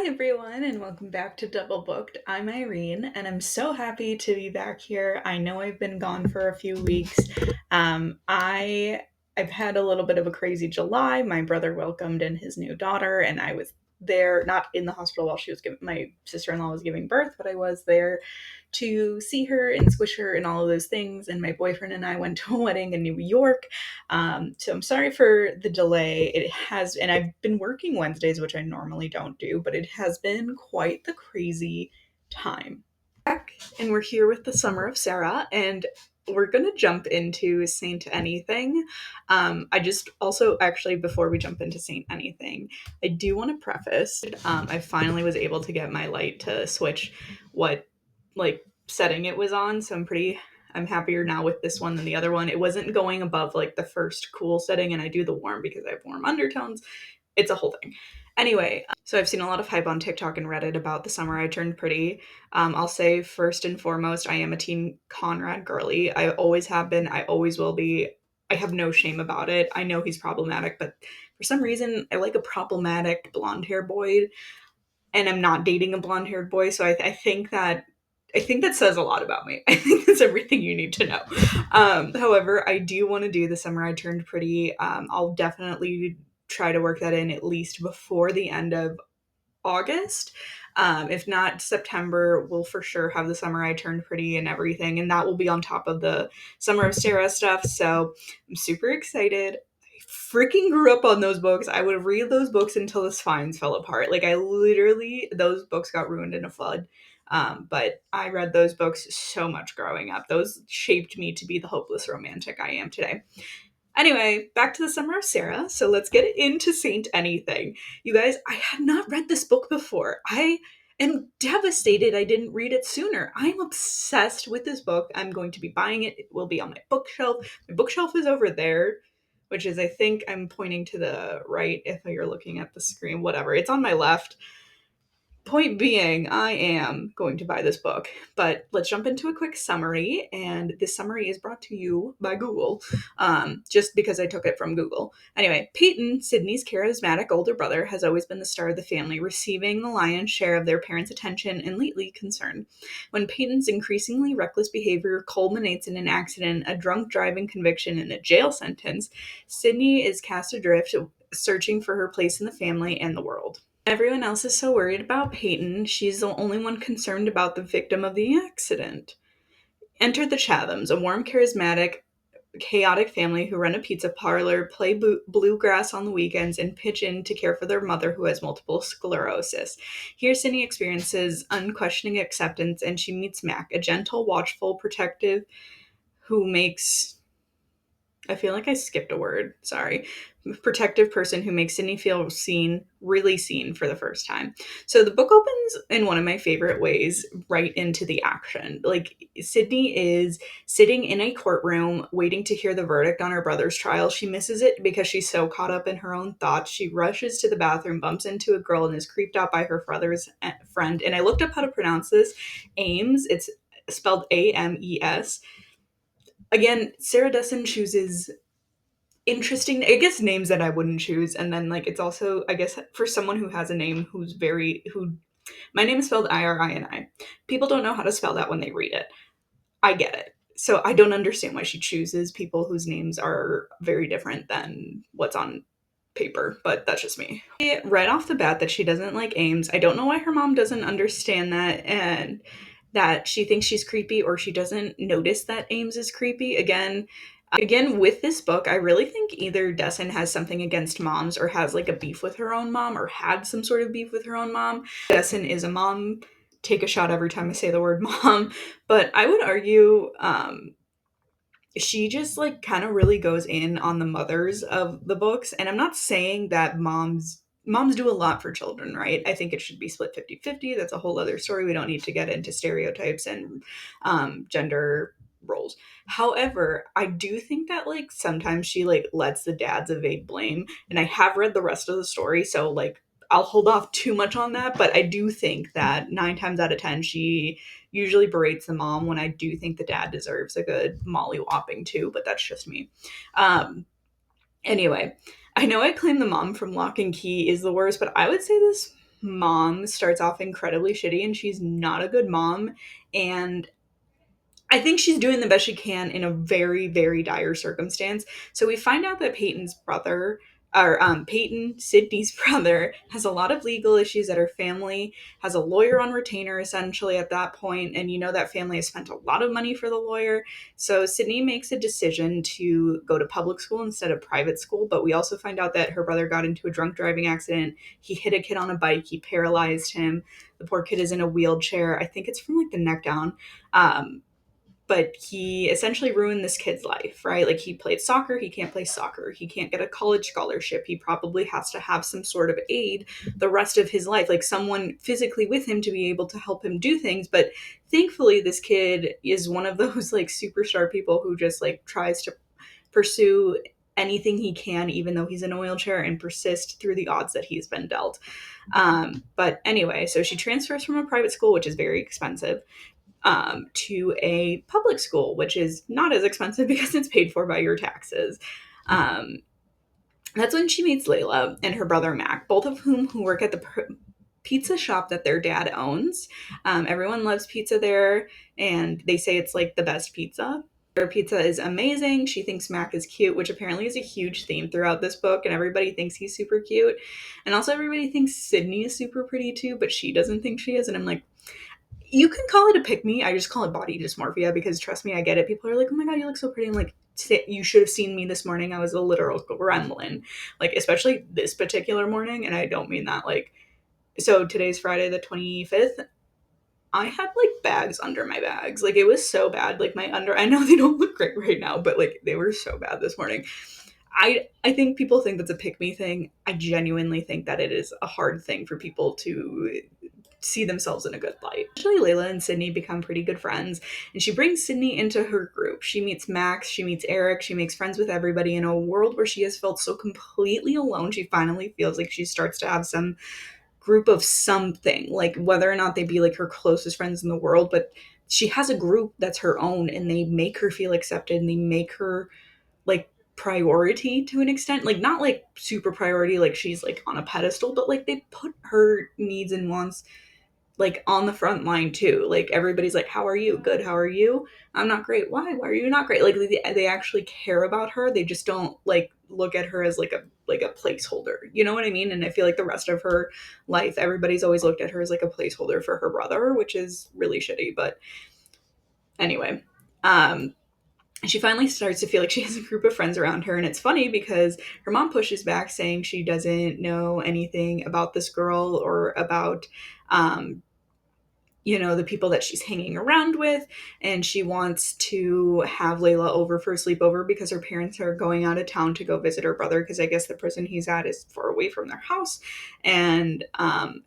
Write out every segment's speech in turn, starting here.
Hi, everyone, and welcome back to Double Booked. I'm Irene, and I'm so happy to be back here. I know I've been gone for a few weeks. I've had a little bit of a crazy July. My brother welcomed in his new daughter, and I was there, not in the hospital while she was giving my sister-in-law was giving birth, but I was there to see her and squish her and all of those things. And my boyfriend and I went to a wedding in New York. So I'm sorry for the delay. And I've been working Wednesdays, which I normally don't do, but it has been quite the crazy time. Back, and we're here with the Summer of Sarah, and we're gonna jump into Saint Anything. I just also actually before we jump into Saint Anything, I do want to preface. I finally was able to get my light to switch what like setting it was on, so I'm happier now with this one than the other one. It wasn't going above like the first cool setting, and I do the warm because I have warm undertones. It's a whole thing. Anyway, so I've seen a lot of hype on TikTok and Reddit about the summer I turned pretty. I'll say first and foremost, I am a Team Conrad girly. I always have been. I always will be. I have no shame about it. I know he's problematic, but for some reason, I like a problematic blonde hair boy, and I'm not dating a blonde haired boy. So I think that says a lot about me. I think that's everything you need to know. However, I do want to do the summer I turned pretty. I'll definitely try to work that in at least before the end of August. If not September, we'll for sure have the summer I turned pretty and everything, and that will be on top of the summer of Sarah stuff. So I'm super excited. I freaking grew up on those books. I would read those books until the spines fell apart. Like I literally, those books got ruined in a flood. But I read those books so much growing up. Those shaped me to be the hopeless romantic I am today. Anyway, back to the Summer of Sarah. So let's get into Saint Anything. You guys, I had not read this book before. I am devastated I didn't read it sooner. I'm obsessed with this book. I'm going to be buying it. It will be on my bookshelf. My bookshelf is over there, which is, I think I'm pointing to the right if you're looking at the screen. Whatever. It's on my left. Point being, I am going to buy this book, but let's jump into a quick summary. And this summary is brought to you by Google, just because I took it from Google. Anyway, Peyton, Sydney's charismatic older brother, has always been the star of the family, receiving the lion's share of their parents' attention and lately concern. When Peyton's increasingly reckless behavior culminates in an accident, a drunk driving conviction, and a jail sentence, Sydney is cast adrift, searching for her place in the family and the world. Everyone else is so worried about Peyton, she's the only one concerned about the victim of the accident. Enter the Chathams, a warm, charismatic, chaotic family who run a pizza parlor, play bluegrass on the weekends, and pitch in to care for their mother who has multiple sclerosis. Here, Cindy experiences unquestioning acceptance, and she meets Mac, a gentle, watchful, protective who makes I feel like I skipped a word. Sorry. Protective person who makes Sydney feel seen, really seen for the first time. So the book opens in one of my favorite ways, right into the action. Like Sydney is sitting in a courtroom waiting to hear the verdict on her brother's trial. She misses it because she's so caught up in her own thoughts. She rushes to the bathroom, bumps into a girl, and is creeped out by her brother's friend. And I looked up how to pronounce this. Ames. It's spelled Ames. Again, Sarah Dessen chooses interesting, I guess, names that I wouldn't choose. And then like it's also, I guess, for someone who has a name who my name is spelled Irini. People don't know how to spell that when they read it. I get it. So I don't understand why she chooses people whose names are very different than what's on paper, but that's just me. Right off the bat that she doesn't like Ames. I don't know why her mom doesn't understand that, and that she thinks she's creepy, or she doesn't notice that Ames is creepy. Again, with this book, I really think either Dessen has something against moms, or has like a beef with her own mom, or had some sort of beef with her own mom. Dessen is a mom. Take a shot every time I say the word mom. But I would argue she just like kind of really goes in on the mothers of the books. And I'm not saying that moms do a lot for children, right? I think it should be split 50-50. That's a whole other story. We don't need to get into stereotypes and gender roles. However, I do think that like sometimes she like lets the dads evade blame, and I have read the rest of the story, so like I'll hold off too much on that, but I do think that 9 times out of 10 she usually berates the mom, when I do think the dad deserves a good mollywhopping too, but that's just me. Um anyway, I know I claim the mom from Lock and Key is the worst, but I would say this mom starts off incredibly shitty and she's not a good mom. And I think she's doing the best she can in a very, very dire circumstance. So we find out that Peyton's brother, or Peyton, Sydney's brother, has a lot of legal issues, that her family has a lawyer on retainer essentially at that point. And you know that family has spent a lot of money for the lawyer. So Sydney makes a decision to go to public school instead of private school. But we also find out that her brother got into a drunk driving accident. He hit a kid on a bike, he paralyzed him. The poor kid is in a wheelchair. I think it's from like the neck down. But he essentially ruined this kid's life, right? Like he played soccer, he can't play soccer, he can't get a college scholarship, he probably has to have some sort of aid the rest of his life, like someone physically with him to be able to help him do things. But thankfully, this kid is one of those like superstar people who just like tries to pursue anything he can, even though he's in a wheelchair, and persist through the odds that he's been dealt. But anyway, so she transfers from a private school, which is very expensive, to a public school, which is not as expensive because it's paid for by your taxes. Um, that's when she meets Layla and her brother Mac, both of who work at the pizza shop that their dad owns. Everyone loves pizza there, and they say it's like the best pizza. Their pizza is amazing. She thinks Mac is cute, which apparently is a huge theme throughout this book, and everybody thinks he's super cute. And also, everybody thinks Sydney is super pretty too, but she doesn't think she is. And I'm like, you can call it a pick me. I just call it body dysmorphia because trust me, I get it. People are like, oh my God, you look so pretty. I'm like, you should have seen me this morning. I was a literal gremlin, like, especially this particular morning. And I don't mean that like, so today's Friday, the 25th. I had like bags under my bags. Like, it was so bad. Like, I know they don't look great right now, but like, they were so bad this morning. I think people think that's a pick me thing. I genuinely think that it is a hard thing for people to see themselves in a good light. Actually, Layla and Sydney become pretty good friends, and she brings Sydney into her group. She meets Max, she meets Eric, she makes friends with everybody. In a world where she has felt so completely alone, she finally feels like she starts to have some group of something, like whether or not they be like her closest friends in the world, but she has a group that's her own, and they make her feel accepted, and they make her like priority to an extent, like not like super priority, like she's like on a pedestal, but like they put her needs and wants like on the front line too. Like everybody's like, how are you? Good. How are you? I'm not great. Why are you not great? Like they actually care about her. They just don't like look at her as like a placeholder. You know what I mean? And I feel like the rest of her life, everybody's always looked at her as like a placeholder for her brother, which is really shitty. But anyway, um, she finally starts to feel like she has a group of friends around her. And it's funny because her mom pushes back, saying she doesn't know anything about this girl or about um, the people that she's hanging around with. And she wants to have Layla over for a sleepover because her parents are going out of town to go visit her brother, because I guess the prison he's at is far away from their house. And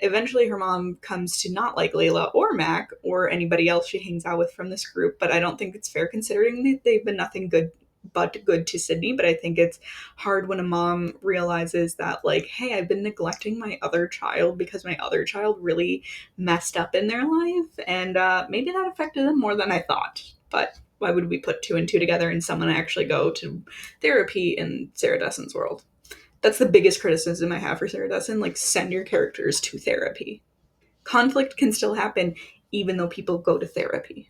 eventually her mom comes to not like Layla or Mac or anybody else she hangs out with from this group. But I don't think it's fair, considering that they've been nothing good but good to Sydney. But I think it's hard when a mom realizes that, like, hey, I've been neglecting my other child because my other child really messed up in their life, and maybe that affected them more than I thought. But why would we put two and two together and someone actually go to therapy in Sarah Dessen's world? That's the biggest criticism I have for Sarah Dessen. Like, send your characters to therapy. Conflict can still happen even though people go to therapy.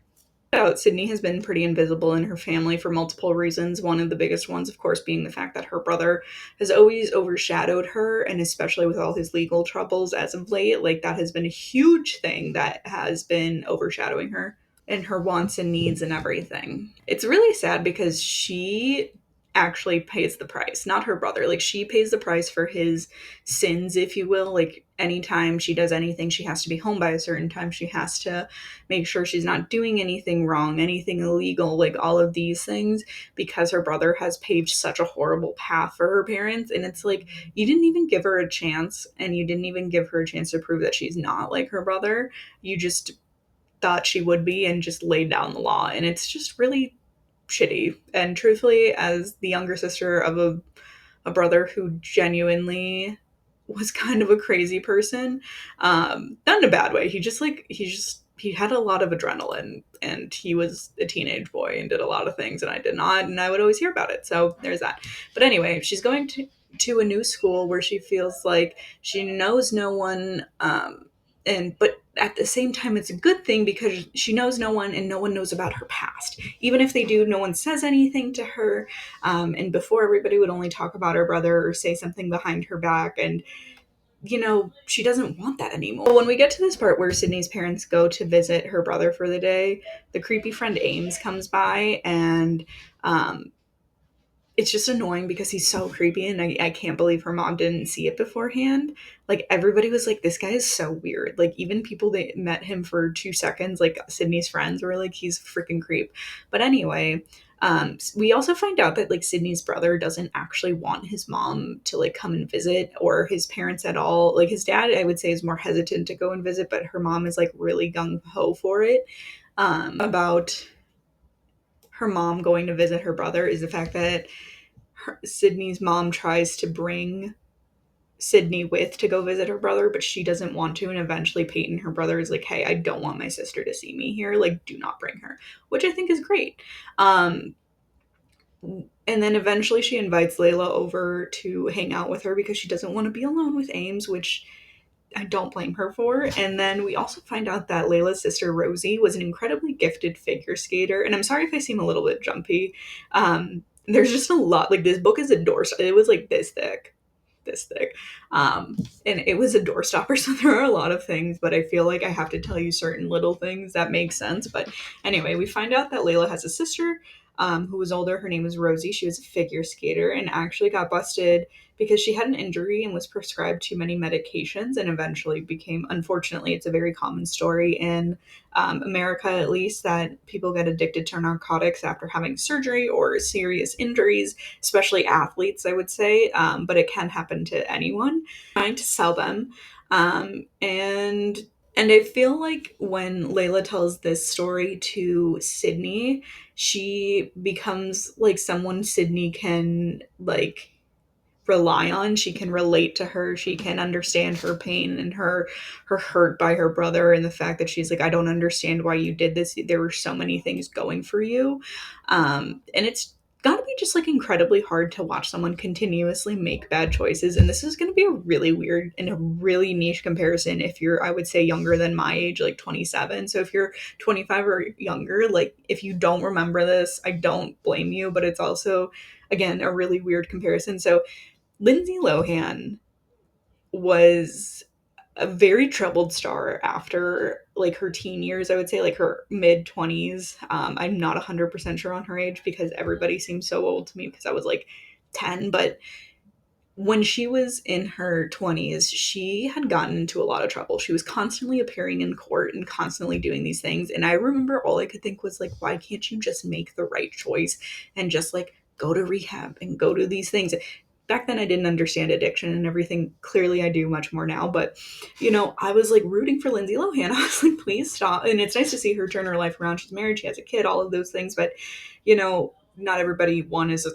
Sydney has been pretty invisible in her family for multiple reasons. One of the biggest ones, of course, being the fact that her brother has always overshadowed her, and especially with all his legal troubles as of late, like that has been a huge thing that has been overshadowing her and her wants and needs and everything. It's really sad because she actually pays the price, not her brother. Like, she pays the price for his sins, if you will. Like, anytime she does anything, she has to be home by a certain time. She has to make sure she's not doing anything wrong, anything illegal, like all of these things, because her brother has paved such a horrible path for her parents. And it's like, you didn't even give her a chance, and you didn't even give her a chance to prove that she's not like her brother. You just thought she would be and just laid down the law. And it's just really shitty. And truthfully, as the younger sister of a brother who genuinely was kind of a crazy person, not in a bad way. He had a lot of adrenaline, and he was a teenage boy and did a lot of things, and I did not, and I would always hear about it. So there's that. But anyway, she's going to to a new school where she feels like she knows no one, and but at the same time it's a good thing because she knows no one and no one knows about her past. Even if they do, no one says anything to her. And before, everybody would only talk about her brother or say something behind her back, and she doesn't want that anymore. When we get to this part where Sydney's parents go to visit her brother for the day, the creepy friend Ames comes by, and um, it's just annoying because he's so creepy, and I can't believe her mom didn't see it beforehand. Like, everybody was like, this guy is so weird. Like, even people that met him for 2 seconds, like Sydney's friends, were like, he's a freaking creep. But anyway, we also find out that like Sydney's brother doesn't actually want his mom to like come and visit, or his parents at all. Like, his dad, I would say, is more hesitant to go and visit, but her mom is like really gung-ho for it. About her mom going to visit her brother is the fact that Sydney's mom tries to bring Sydney with to go visit her brother, but she doesn't want to. And eventually, Peyton, her brother, is like, "Hey, I don't want my sister to see me here. Like, do not bring her," which I think is great. Um, and then eventually, she invites Layla over to hang out with her because she doesn't want to be alone with Ames, which I don't blame her for. And then we also find out that Layla's sister Rosie was an incredibly gifted figure skater. And I'm sorry if I seem a little bit jumpy. There's just a lot. Like, this book is a door. It was like this thick, and it was a doorstopper. So there are a lot of things, but I feel like I have to tell you certain little things that make sense. But anyway, we find out that Layla has a sister. Who was older. Her name was Rosie. She was a figure skater and actually got busted because she had an injury and was prescribed too many medications, and eventually became, unfortunately, it's a very common story in America at least, that people get addicted to narcotics after having surgery or serious injuries, especially athletes, I would say, but it can happen to anyone. Trying to sell them. And I feel like when Layla tells this story to Sydney, she becomes like someone Sydney can like rely on. She can relate to her. She can understand her pain and her hurt by her brother, and the fact that she's like, I don't understand why you did this. There were so many things going for you. And it's got to be just like incredibly hard to watch someone continuously make bad choices. And this is going to be a really weird and a really niche comparison if you're, I would say, younger than my age, like 27. So if you're 25 or younger, like, if you don't remember this, I don't blame you, but it's also, again, a really weird comparison. So Lindsay Lohan was a very troubled star after like her teen years, I would say, like her mid 20s. I'm not 100% sure on her age because everybody seems so old to me because I was like 10. But when she was in her 20s, she had gotten into a lot of trouble. She was constantly appearing in court and constantly doing these things. And I remember all I could think was like, why can't you just make the right choice and just like go to rehab and go to these things? Back then I didn't understand addiction and everything. Clearly I do much more now, but I was like rooting for Lindsay Lohan. I was like, please stop. And it's nice to see her turn her life around. She's married, she has a kid, all of those things, but not everybody, one, is a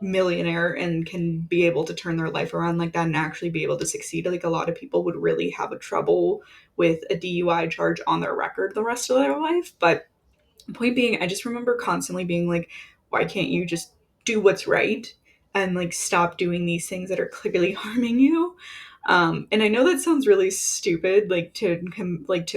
millionaire and can be able to turn their life around like that and actually be able to succeed. Like, a lot of people would really have a trouble with a DUI charge on their record the rest of their life. But point being, I just remember constantly being like, why can't you just do what's right and like stop doing these things that are clearly harming you? And I know that sounds really stupid, like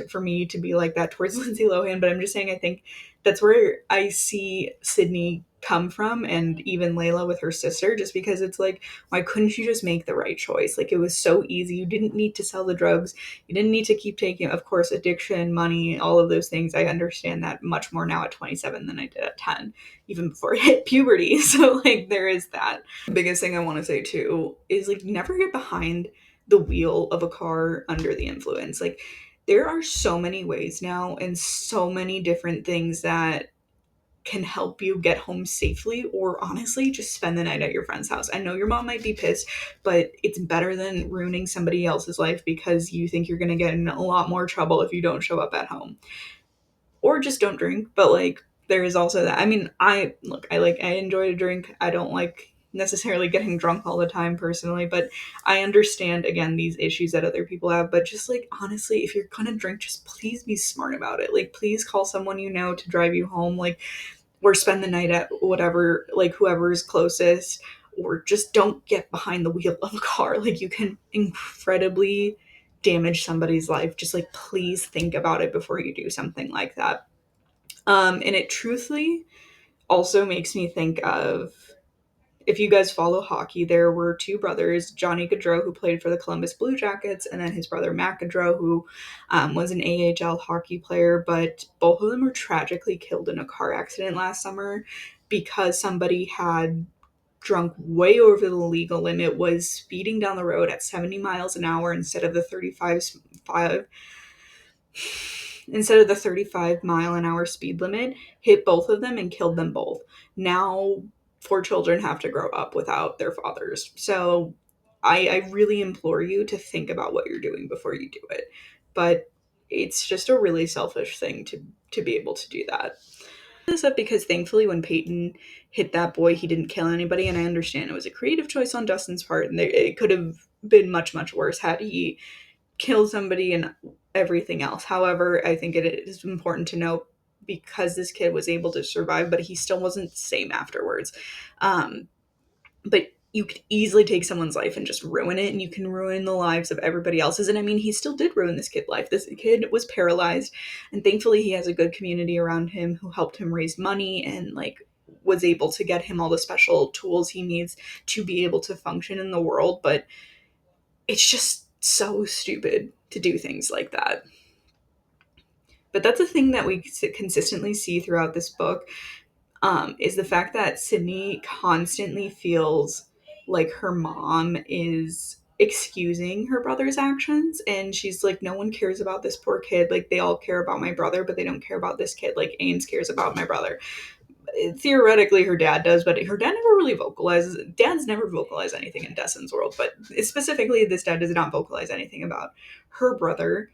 for me to be like that towards Lindsay Lohan, but I'm just saying I think that's where I see Sydney come from, and even Layla with her sister, just because it's like, why couldn't you just make the right choice? Like, it was so easy. You didn't need to sell the drugs. You didn't need to keep taking, of course, addiction, money, all of those things. I understand that much more now at 27 than I did at 10, even before I hit puberty. So, like, there is that. The biggest thing I want to say, too, is, like, never get behind the wheel of a car under the influence. Like, there are so many ways now and so many different things that can help you get home safely, or honestly just spend the night at your friend's house. I know your mom might be pissed, but it's better than ruining somebody else's life because you think you're going to get in a lot more trouble if you don't show up at home. Or just don't drink. But like, there is also that. I mean, I enjoy to drink. I don't like necessarily getting drunk all the time personally, but I understand, again, these issues that other people have. But just like, honestly, if you're gonna drink, just please be smart about it. Like, please call someone you know to drive you home. Like, or spend the night at whatever, like, whoever is closest, or just don't get behind the wheel of a car. Like, you can incredibly damage somebody's life. Just like, please think about it before you do something like that. And it truthfully also makes me think of, if you guys follow hockey, there were two brothers, Johnny Gaudreau, who played for the Columbus Blue Jackets, and then his brother Matt Gaudreau, who was an AHL hockey player. But both of them were tragically killed in a car accident last summer because somebody had drunk way over the legal limit, was speeding down the road at 70 miles an hour instead of the 35-mile-an-hour speed limit, hit both of them and killed them both. Now, four children have to grow up without their fathers. So I really implore you to think about what you're doing before you do it. But it's just a really selfish thing to be able to do that. This up because thankfully when Peyton hit that boy, he didn't kill anybody, and I understand it was a creative choice on Dustin's part, and it could have been much, much worse had he kill somebody and everything else. However, I think it is important to note, because this kid was able to survive, but he still wasn't the same afterwards. But you could easily take someone's life and just ruin it, and you can ruin the lives of everybody else's. And I mean, he still did ruin this kid's life. This kid was paralyzed, and thankfully he has a good community around him who helped him raise money and like was able to get him all the special tools he needs to be able to function in the world. But it's just so stupid to do things like that. But that's a thing that we consistently see throughout this book, is the fact that Sydney constantly feels like her mom is excusing her brother's actions, and she's like, no one cares about this poor kid. Like, they all care about my brother, but they don't care about this kid. Like, Ames cares about my brother. Theoretically her dad does, but her dad never really vocalizes. Dads never vocalize anything in Destin's world, but specifically this dad does not vocalize anything about her brother.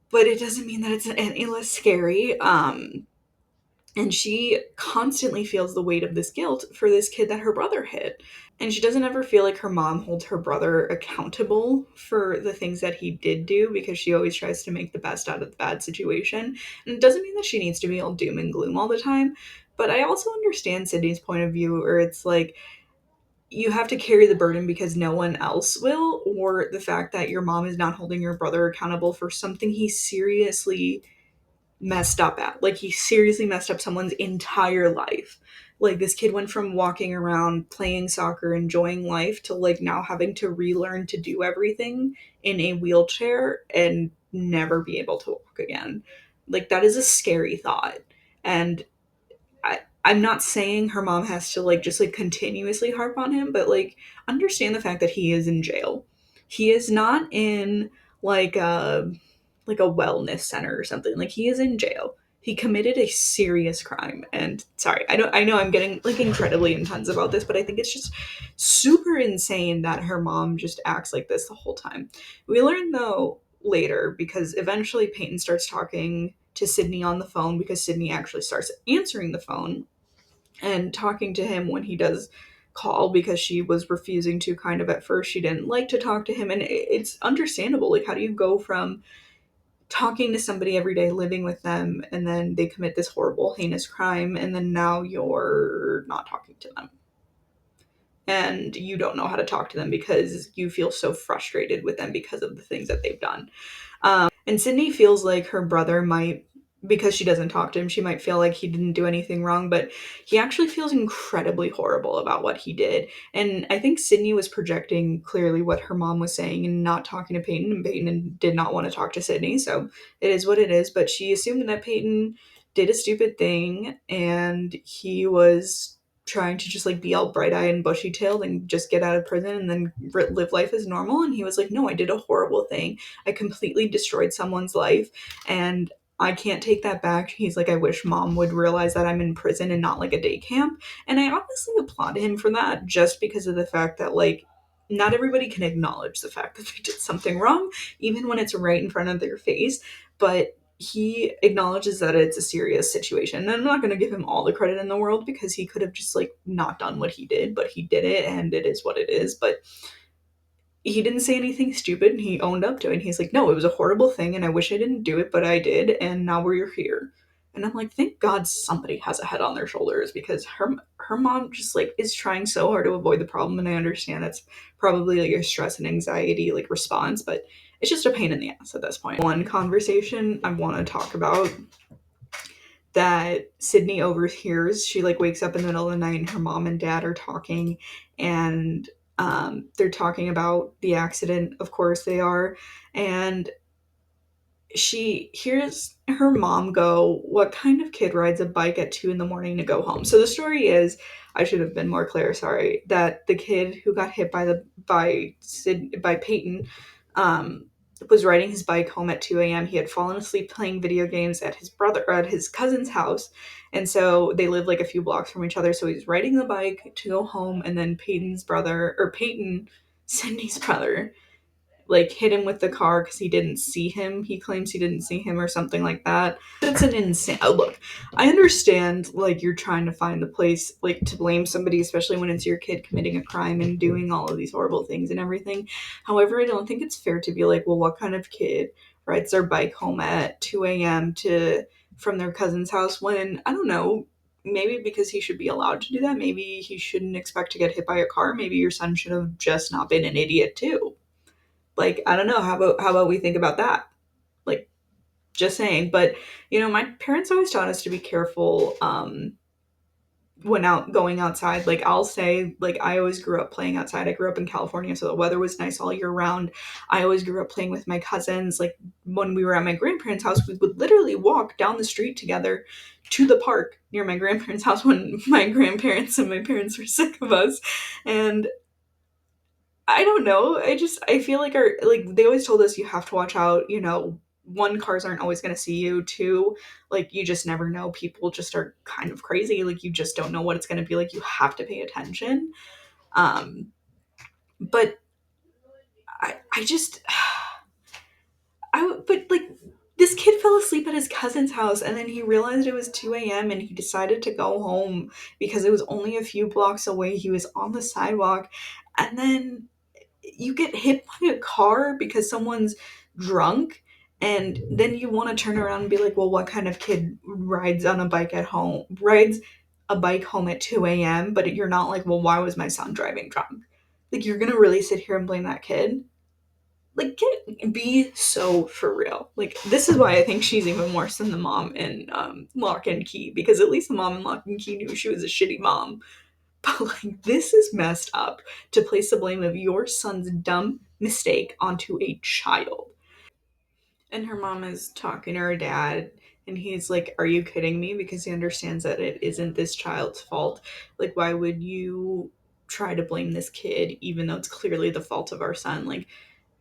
But it doesn't mean that it's any less scary. And she constantly feels the weight of this guilt for this kid that her brother hit. And she doesn't ever feel like her mom holds her brother accountable for the things that he did do, because she always tries to make the best out of the bad situation. And it doesn't mean that she needs to be all doom and gloom all the time. But I also understand Sydney's point of view, where it's like, you have to carry the burden because no one else will, or the fact that your mom is not holding your brother accountable for something he seriously messed up at. Like, he seriously messed up someone's entire life. Like, this kid went from walking around, playing soccer, enjoying life, to like now having to relearn to do everything in a wheelchair and never be able to walk again. Like, that is a scary thought. And I'm not saying her mom has to like just like continuously harp on him, but like, understand the fact that he is in jail. He is not in like a wellness center or something. Like, he is in jail. He committed a serious crime. And sorry, I know I'm getting like incredibly intense about this, but I think it's just super insane that her mom just acts like this the whole time. We learn though later, because eventually Peyton starts talking to Sydney on the phone, because Sydney actually starts answering the phone and talking to him when he does call, because she was refusing to, kind of at first. She didn't like to talk to him, and it's understandable. Like, how do you go from talking to somebody every day, living with them, and then they commit this horrible, heinous crime, and then now you're not talking to them? And you don't know how to talk to them because you feel so frustrated with them because of the things that they've done. And Sydney feels like her brother might, because she doesn't talk to him, she might feel like he didn't do anything wrong, but he actually feels incredibly horrible about what he did. And I think Sydney was projecting clearly what her mom was saying and not talking to Peyton, and Peyton did not want to talk to Sydney, so it is what it is. But she assumed that Peyton did a stupid thing, and he was trying to just like be all bright-eyed and bushy-tailed and just get out of prison and then live life as normal. And he was like, no, I did a horrible thing. I completely destroyed someone's life, and I can't take that back. He's like, I wish mom would realize that I'm in prison and not like a day camp. And I honestly applaud him for that, just because of the fact that like, not everybody can acknowledge the fact that they did something wrong, even when it's right in front of their face. But he acknowledges that it's a serious situation. And I'm not going to give him all the credit in the world, because he could have just like not done what he did, but he did it, and it is what it is. But he didn't say anything stupid, and he owned up to it. And he's like, no, it was a horrible thing, and I wish I didn't do it, but I did, and now we're here. And I'm like, thank God somebody has a head on their shoulders, because her mom just like is trying so hard to avoid the problem, and I understand that's probably like a stress and anxiety like response, but it's just a pain in the ass at this point. One conversation I want to talk about that Sydney overhears. She like wakes up in the middle of the night and her mom and dad are talking, and they're talking about the accident. Of course they are. And she hears her mom go, "What kind of kid rides a bike at 2 in the morning to go home?" So the story is, I should have been more clear, sorry, that the kid who got hit by Peyton um, was riding his bike home at 2 a.m. He had fallen asleep playing video games at his cousin's house, and so they live like a few blocks from each other. So he's riding the bike to go home, and then Peyton, Cindy's brother, like hit him with the car because he didn't see him. He claims he didn't see him or something like that. It's an insane. Oh, look, I understand like you're trying to find the place like to blame somebody, especially when it's your kid committing a crime and doing all of these horrible things and everything. However, I don't think it's fair to be like, well, what kind of kid rides their bike home at 2 a.m. to from their cousin's house when I don't know. Maybe because he should be allowed to do that. Maybe he shouldn't expect to get hit by a car. Maybe your son should have just not been an idiot too. Like, I don't know, how about we think about that? Like, just saying. But, my parents always taught us to be careful when out going outside. Like, I'll say, like, I always grew up playing outside. I grew up in California, so the weather was nice all year round. I always grew up playing with my cousins. Like, when we were at my grandparents' house, we would literally walk down the street together to the park near my grandparents' house when my grandparents and my parents were sick of us. And I don't know. I feel like our like they always told us you have to watch out, one, cars aren't always gonna see you. Two, like you just never know. People just are kind of crazy. Like you just don't know what it's gonna be like. You have to pay attention. Um, but I just but like this kid fell asleep at his cousin's house and then he realized it was 2 a.m. and he decided to go home because it was only a few blocks away. He was on the sidewalk, and then you get hit by a car because someone's drunk, and then you want to turn around and be like, well, what kind of kid rides a bike home at 2 a.m., but you're not like, well, why was my son driving drunk? Like, you're gonna really sit here and blame that kid? Like, be so for real. Like, this is why I think she's even worse than the mom in Lock and Key, because at least the mom in Lock and Key knew she was a shitty mom. But like, this is messed up to place the blame of your son's dumb mistake onto a child. And her mom is talking to her dad, and he's like, "Are you kidding me?" Because he understands that it isn't this child's fault. Like, why would you try to blame this kid even though it's clearly the fault of our son? Like,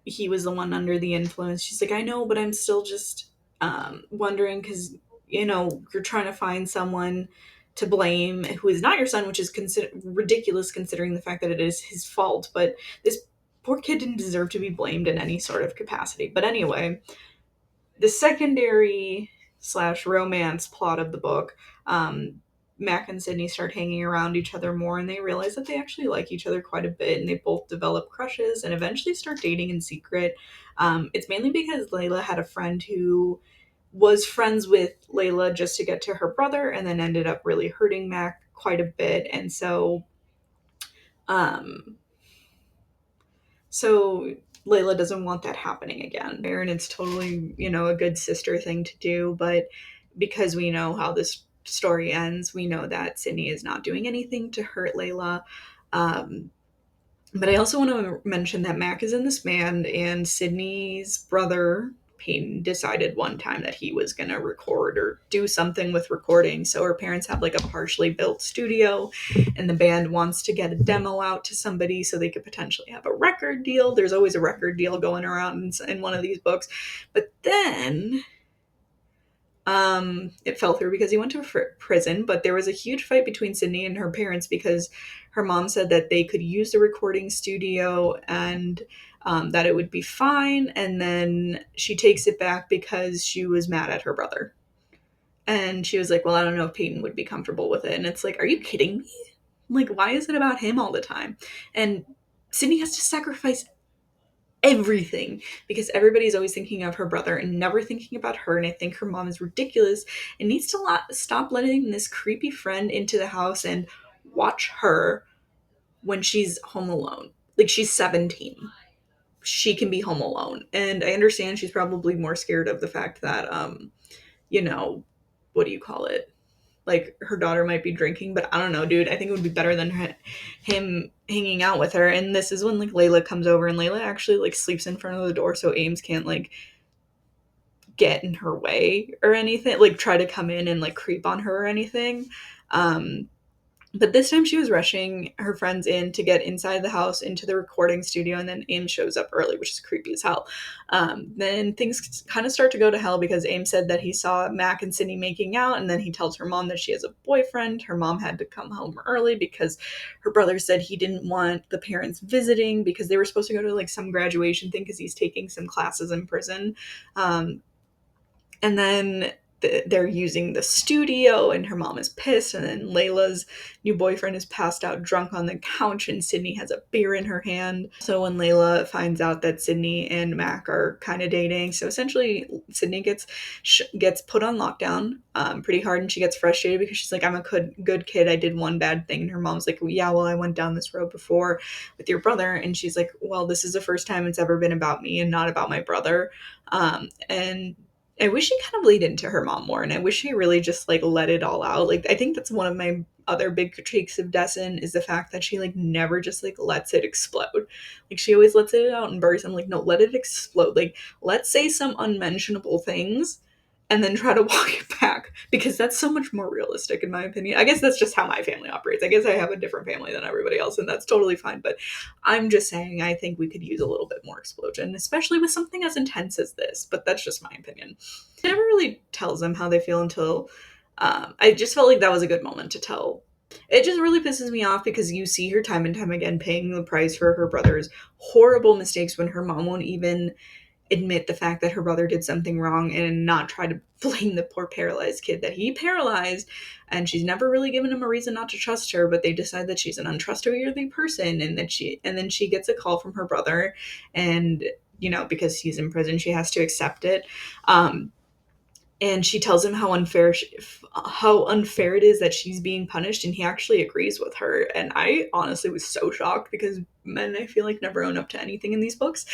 he was the one under the influence. She's like, I know, but I'm still just wondering because, you're trying to find someone to blame who is not your son, which is ridiculous considering the fact that it is his fault. But this poor kid didn't deserve to be blamed in any sort of capacity. But anyway, the secondary slash romance plot of the book, Mac and Sydney start hanging around each other more, and they realize that they actually like each other quite a bit, and they both develop crushes and eventually start dating in secret. It's mainly because Layla had a friend who was friends with Layla just to get to her brother, and then ended up really hurting Mac quite a bit, and um, so Layla doesn't want that happening again. And it's totally, a good sister thing to do. But because we know how this story ends, we know that Sydney is not doing anything to hurt Layla. Um, but I also want to mention that Mac is in this band, and Sydney's brother, Peyton, decided one time that he was going to record or do something with recording. So her parents have like a partially built studio, and the band wants to get a demo out to somebody so they could potentially have a record deal. There's always a record deal going around in one of these books. But then it fell through because he went to prison, but there was a huge fight between Sydney and her parents because her mom said that they could use the recording studio and that it would be fine, and then she takes it back because she was mad at her brother. And she was like, well, I don't know if Peyton would be comfortable with it. And it's like, are you kidding me? Like, why is it about him all the time? And Sydney has to sacrifice everything because everybody's always thinking of her brother and never thinking about her. And I think her mom is ridiculous and needs to stop letting this creepy friend into the house and watch her when she's home alone. Like, she's 17. She can be home alone. And I understand she's probably more scared of the fact that, you know, what do you call it? Like, her daughter might be drinking, but I don't know, dude. I think it would be better than him hanging out with her. And this is when, like, Layla comes over, and Layla actually, like, sleeps in front of the door so Ames can't, like, get in her way or anything, like, try to come in and, like, creep on her or anything. Um, but this time she was rushing her friends in to get inside the house into the recording studio, and then Ames shows up early, which is creepy as hell. Then things kind of start to go to hell because Ames said that he saw Mac and Sydney making out, and then he tells her mom that she has a boyfriend. Her mom had to come home early because her brother said he didn't want the parents visiting because they were supposed to go to, like, some graduation thing because he's taking some classes in prison. Um, and then they're using the studio, and her mom is pissed, and then Layla's new boyfriend is passed out drunk on the couch, and Sydney has a beer in her hand. So when Layla finds out that Sydney and Mac are kind of dating, so essentially Sydney gets put on lockdown pretty hard, and she gets frustrated because she's like, I'm a good kid, I did one bad thing. And her mom's like, well, yeah, well, I went down this road before with your brother. And she's like, well, this is the first time it's ever been about me and not about my brother. And I wish she kind of leaned into her mom more, and I wish she really just, like, let it all out. Like, I think that's one of my other big critiques of Dessen is the fact that she, like, never just, like, lets it explode. Like, she always lets it out in bursts. I'm like, no, let it explode. Like, let's say some unmentionable things and then try to walk it back, because that's so much more realistic in my opinion. I guess that's just how my family operates. I guess I have a different family than everybody else, and that's totally fine. But I'm just saying I think we could use a little bit more explosion, especially with something as intense as this. But that's just my opinion. It never really tells them how they feel until I just felt like that was a good moment to tell. It just really pisses me off because you see her time and time again paying the price for her brother's horrible mistakes when her mom won't even admit the fact that her brother did something wrong and not try to blame the poor paralyzed kid that he paralyzed. And she's never really given him a reason not to trust her, but they decide that she's an untrustworthy person, and then she gets a call from her brother, and because he's in prison, she has to accept it. And she tells him how unfair it is that she's being punished, and he actually agrees with her. And I honestly was so shocked because men, I feel like, never own up to anything in these books.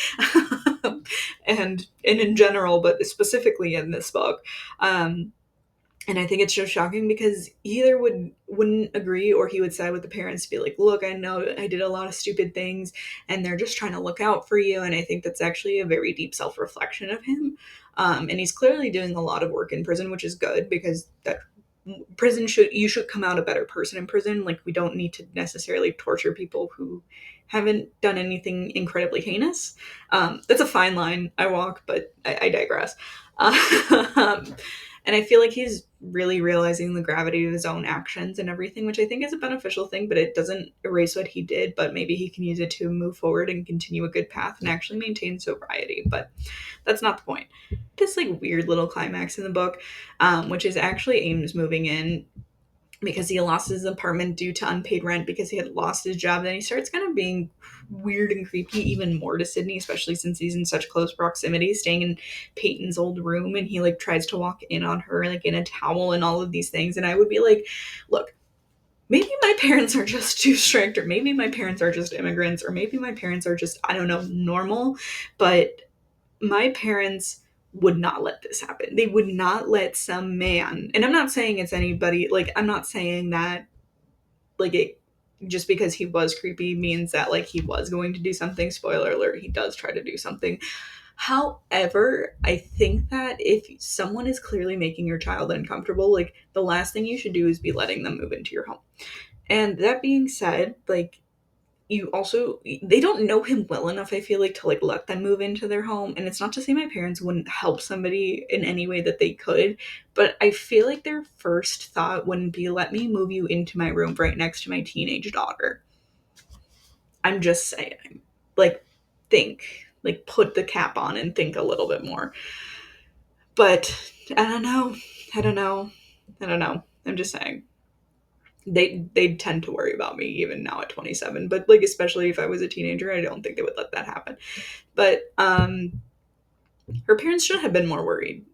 and in general, but specifically in this book. And I think it's just shocking because he either wouldn't agree, or he would side with the parents to be like, look, I know I did a lot of stupid things and they're just trying to look out for you. And I think that's actually a very deep self-reflection of him. And he's clearly doing a lot of work in prison, which is good, because that you should come out a better person in prison. Like, we don't need to necessarily torture people who haven't done anything incredibly heinous. That's a fine line I walk, but I digress. Um, and I feel like he's really realizing the gravity of his own actions and everything, which I think is a beneficial thing, but it doesn't erase what he did. But maybe he can use it to move forward and continue a good path and actually maintain sobriety. But that's not the point. This, like, weird little climax in the book, which is actually Ames moving in because he lost his apartment due to unpaid rent because he had lost his job. Then he starts kind of being weird and creepy even more to Sydney, especially since he's in such close proximity, staying in Peyton's old room, and he, like, tries to walk in on her, like, in a towel and all of these things. And I would be like, look, maybe my parents are just too strict, or maybe my parents are just immigrants, or maybe my parents are just, I don't know, normal, but my parents would not let this happen. They would not let some man, and I'm not saying it's anybody, like, I'm not saying that, like, it just because he was creepy means that, like, he was going to do something. Spoiler alert, he does try to do something. However, I think that if someone is clearly making your child uncomfortable, like, the last thing you should do is be letting them move into your home. And that being said, like, they don't know him well enough, I feel like, to, like, let them move into their home. And it's not to say my parents wouldn't help somebody in any way that they could, but I feel like their first thought wouldn't be, let me move you into my room right next to my teenage daughter. I'm just saying, like, think, like, put the cap on and think a little bit more. But I don't know. I'm just saying, they tend to worry about me even now at 27, but, like, especially if I was a teenager, I don't think they would let that happen. But her parents should have been more worried.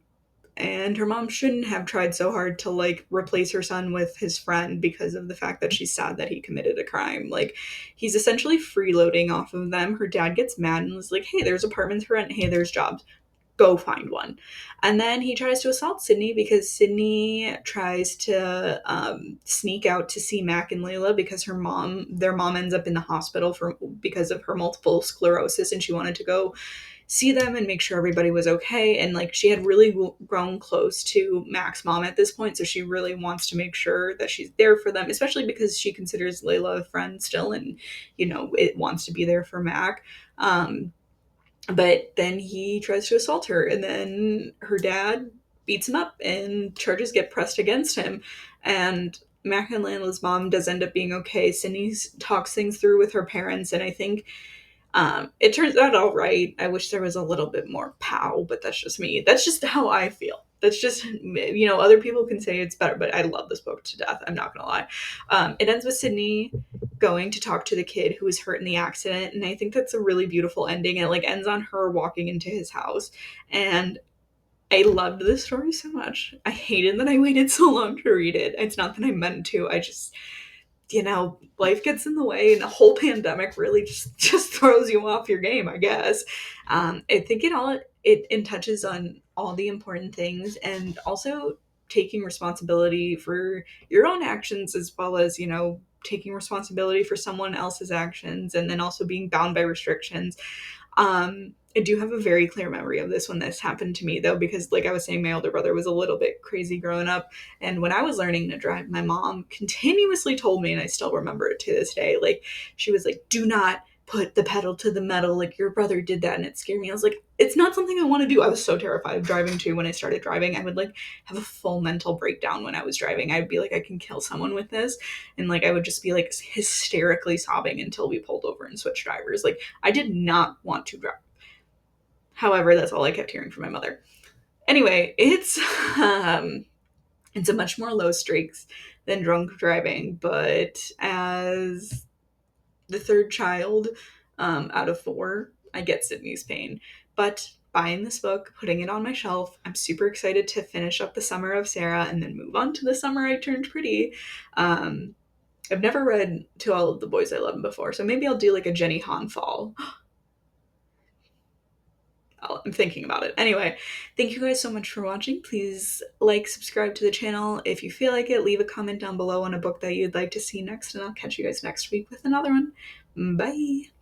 and her mom shouldn't have tried so hard to like replace her son with his friend because of the fact that she's sad that he committed a crime. Like, he's essentially freeloading off of them. Her dad gets mad and was like, hey, there's apartments for rent, hey, there's jobs, go find one. And then he tries to assault Sydney because Sydney tries to sneak out to see Mac and Layla because their mom ends up in the hospital because of her multiple sclerosis, and she wanted to go see them and make sure everybody was okay. And like, she had really grown close to Mac's mom at this point, so she really wants to make sure that she's there for them, especially because she considers Layla a friend still, and it wants to be there for Mac. But then he tries to assault her, and then her dad beats him up, and charges get pressed against him. And Mac and Layla's mom does end up being okay. Sydney talks things through with her parents, and I think it turns out all right. I wish there was a little bit more pow, but that's just me. That's just how I feel. That's just, other people can say it's better, but I love this book to death. I'm not gonna lie. It ends with Sydney going to talk to the kid who was hurt in the accident, and I think that's a really beautiful ending. It like ends on her walking into his house, and I loved this story so much. I hated that I waited so long to read it. It's not that I meant to. I just, life gets in the way, and the whole pandemic really just throws you off your game, I guess. I think it touches on all the important things, and also taking responsibility for your own actions, as well as taking responsibility for someone else's actions, and then also being bound by restrictions. I do have a very clear memory of this when this happened to me, though, because, like I was saying, my older brother was a little bit crazy growing up. And when I was learning to drive, my mom continuously told me, and I still remember it to this day, like, she was like, do not put the pedal to the metal. Like, your brother did that, and it scared me. I was like, it's not something I want to do. I was so terrified of driving, too. When I started driving, I would, like, have a full mental breakdown when I was driving. I'd be like, I can kill someone with this. And, like, I would just be, like, hysterically sobbing until we pulled over and switched drivers. Like, I did not want to drive. However, that's all I kept hearing from my mother. Anyway, it's a much more low stakes than drunk driving, but as the third child out of four, I get Sydney's pain. But buying this book, putting it on my shelf, I'm super excited to finish up the Summer of Sarah and then move on to the Summer I Turned Pretty. I've never read To All of the Boys I Loved before, so maybe I'll do like a Jenny Han fall. I'm thinking about it. Anyway, thank you guys so much for watching. Please like, subscribe to the channel if you feel like it. Leave a comment down below on a book that you'd like to see next, and I'll catch you guys next week with another one. Bye!